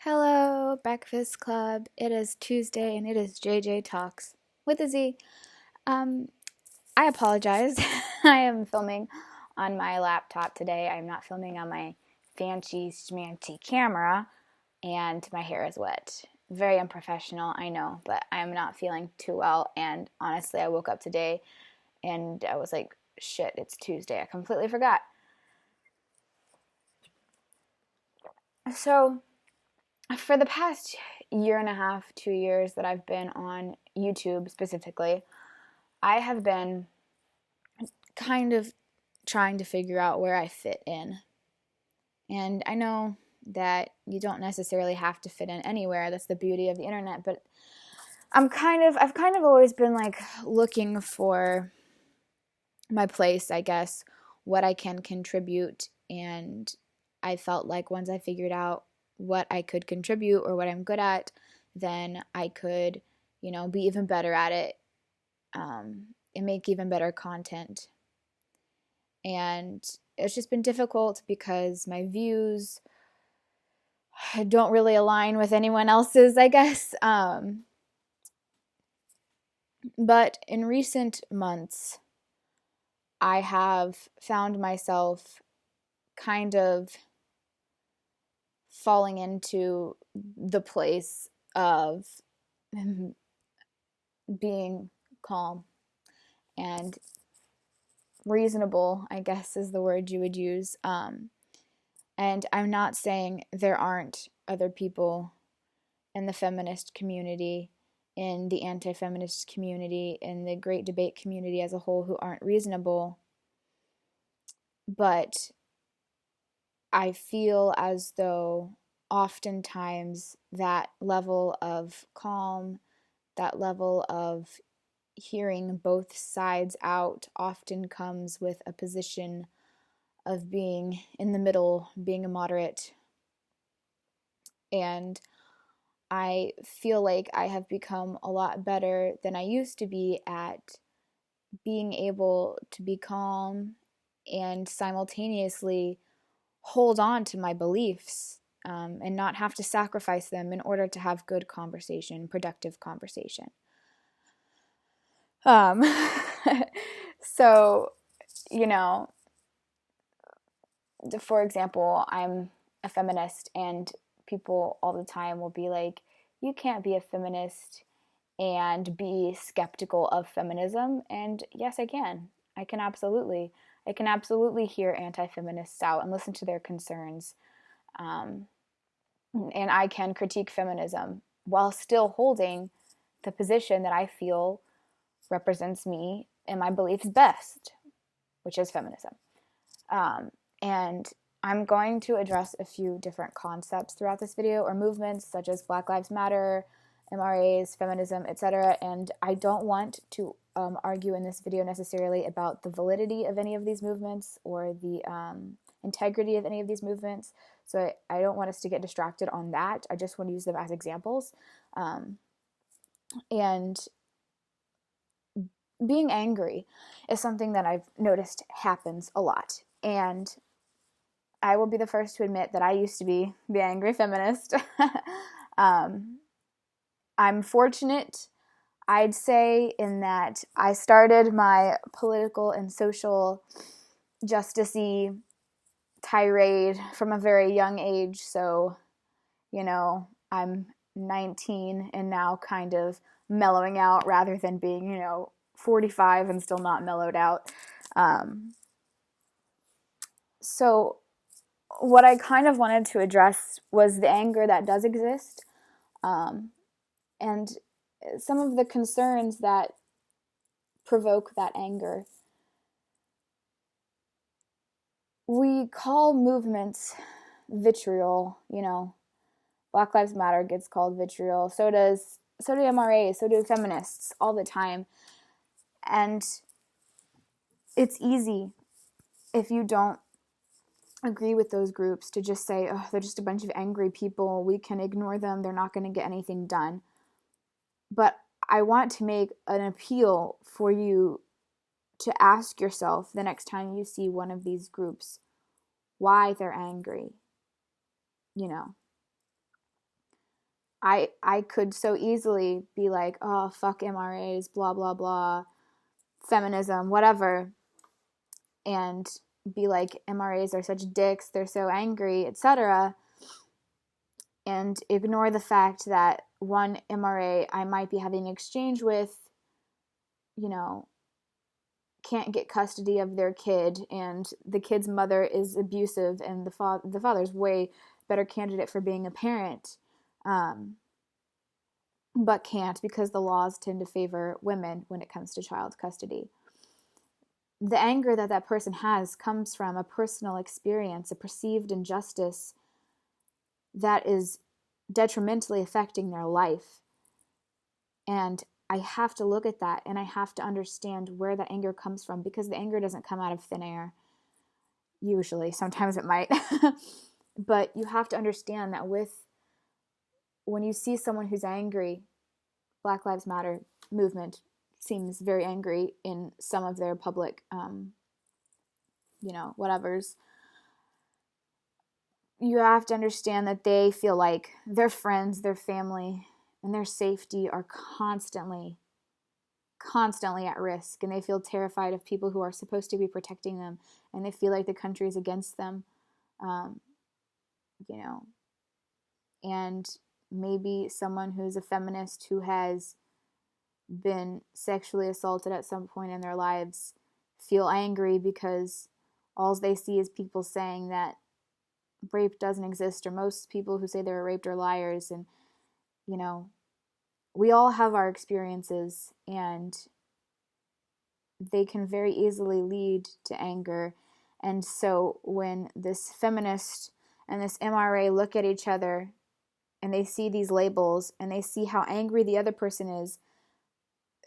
Hello, Breakfast Club. It is Tuesday and it is JJ Talks with a Z. Um, I apologize. I am filming on my laptop today. I'm not filming on my fancy schmancy camera, and my hair is wet. Very unprofessional, I know, but I'm not feeling too well. And honestly, I woke up today and I was like, shit, it's Tuesday. I completely forgot. So, for the past year and a half, 2 years that I've been on YouTube specifically, I have been kind of trying to figure out where I fit in. And I know that you don't necessarily have to fit in anywhere. That's the beauty of the internet. But I've kind of always been like looking for my place, I guess, what I can contribute. And I felt like once I figured out what I could contribute or what I'm good at, then I could, be even better at it, and make even better content. And it's just been difficult because my views don't really align with anyone else's, I guess. But in recent months, I have found myself kind of falling into the place of being calm and reasonable, I guess is the word you would use. And I'm not saying there aren't other people in the feminist community, in the anti-feminist community, in the great debate community as a whole who aren't reasonable. But I feel as though oftentimes that level of calm, that level of hearing both sides out often comes with a position of being in the middle, being a moderate. And I feel like I have become a lot better than I used to be at being able to be calm and simultaneously hold on to my beliefs, and not have to sacrifice them in order to have good conversation, productive conversation. Um, so, you know, for example, I'm a feminist, and people all the time will be like, you can't be a feminist and be skeptical of feminism. And yes, I can. I can absolutely hear anti-feminists out and listen to their concerns. Um, and I can critique feminism while still holding the position that I feel represents me and my beliefs best, which is feminism. And I'm going to address a few different concepts throughout this video, or movements such as Black Lives Matter, MRAs, feminism, etc. And I don't want to argue in this video necessarily about the validity of any of these movements or the integrity of any of these movements. So I don't want us to get distracted on that. I just want to use them as examples. And being angry is something that I've noticed happens a lot. And I will be the first to admit that I used to be the angry feminist. I'm fortunate, I'd say, in that I started my political and social justice-y tirade from a very young age. So, I'm 19 and now kind of mellowing out rather than being, 45 and still not mellowed out. So what I kind of wanted to address was the anger that does exist, and some of the concerns that provoke that anger. We call movements vitriol, Black Lives Matter gets called vitriol, so do MRAs, so do feminists all the time. And it's easy, if you don't agree with those groups, to just say, oh, they're just a bunch of angry people, we can ignore them, they're not going to get anything done. But I want to make an appeal for you to ask yourself the next time you see one of these groups why they're angry. I could so easily be like, oh, fuck MRAs, blah, blah, blah, feminism, whatever, and be like, MRAs are such dicks, they're so angry, etc., and ignore the fact that one MRA I might be having an exchange with, you know, can't get custody of their kid, and the kid's mother is abusive, and the father's way better candidate for being a parent, but can't because the laws tend to favor women when it comes to child custody. The anger that that person has comes from a personal experience, a perceived injustice that is detrimentally affecting their life. And I have to look at that, and I have to understand where that anger comes from, because the anger doesn't come out of thin air. Usually, sometimes it might. But you have to understand that when you see someone who's angry, Black Lives Matter movement seems very angry in some of their public, whatevers. You have to understand that they feel like their friends, their family, and their safety are constantly at risk, and they feel terrified of people who are supposed to be protecting them, and they feel like the country is against them, and maybe someone who's a feminist who has been sexually assaulted at some point in their lives feel angry because all they see is people saying that rape doesn't exist, or most people who say they were raped are liars. And we all have our experiences, and they can very easily lead to anger. And so when this feminist and this MRA look at each other and they see these labels and they see how angry the other person is,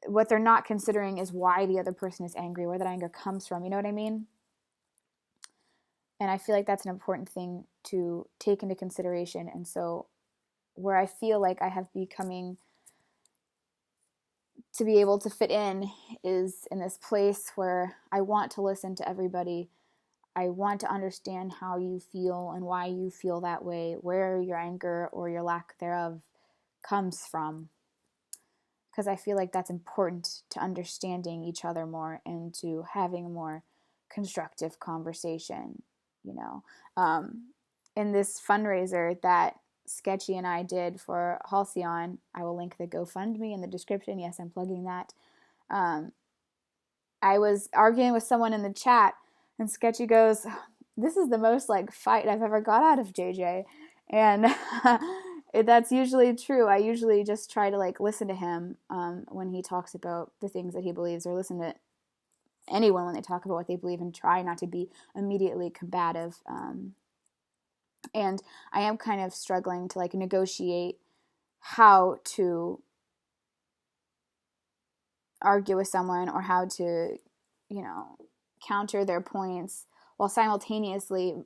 what they're not considering is why the other person is angry, where that anger comes from. You know what I mean? And I feel like that's an important thing to take into consideration. And so where I feel like I have becoming to be able to fit in is in this place where I want to listen to everybody. I want to understand how you feel and why you feel that way, where your anger or your lack thereof comes from. Because I feel like that's important to understanding each other more and to having a more constructive conversation, In this fundraiser that Sketchy and I did for Halcyon, I will link the GoFundMe in the description. Yes, I'm plugging that. I was arguing with someone in the chat, and Sketchy goes, "This is the most fight I've ever got out of JJ," and that's usually true. I usually just try to listen to him when he talks about the things that he believes, or listen to anyone when they talk about what they believe, and try not to be immediately combative. And I am kind of struggling to negotiate how to argue with someone, or how to, counter their points while simultaneously,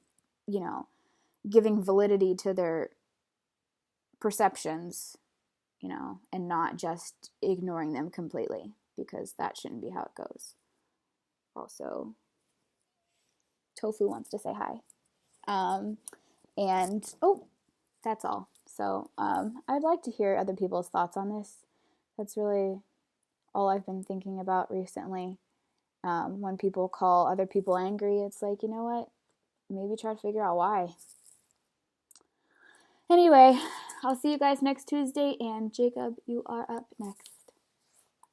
giving validity to their perceptions, and not just ignoring them completely, because that shouldn't be how it goes. Also, Tofu wants to say hi. And that's all. So I'd like to hear other people's thoughts on this. That's really all I've been thinking about recently. When people call other people angry, it's like, you know what? Maybe try to figure out why. Anyway, I'll see you guys next Tuesday, and Jacob, you are up next.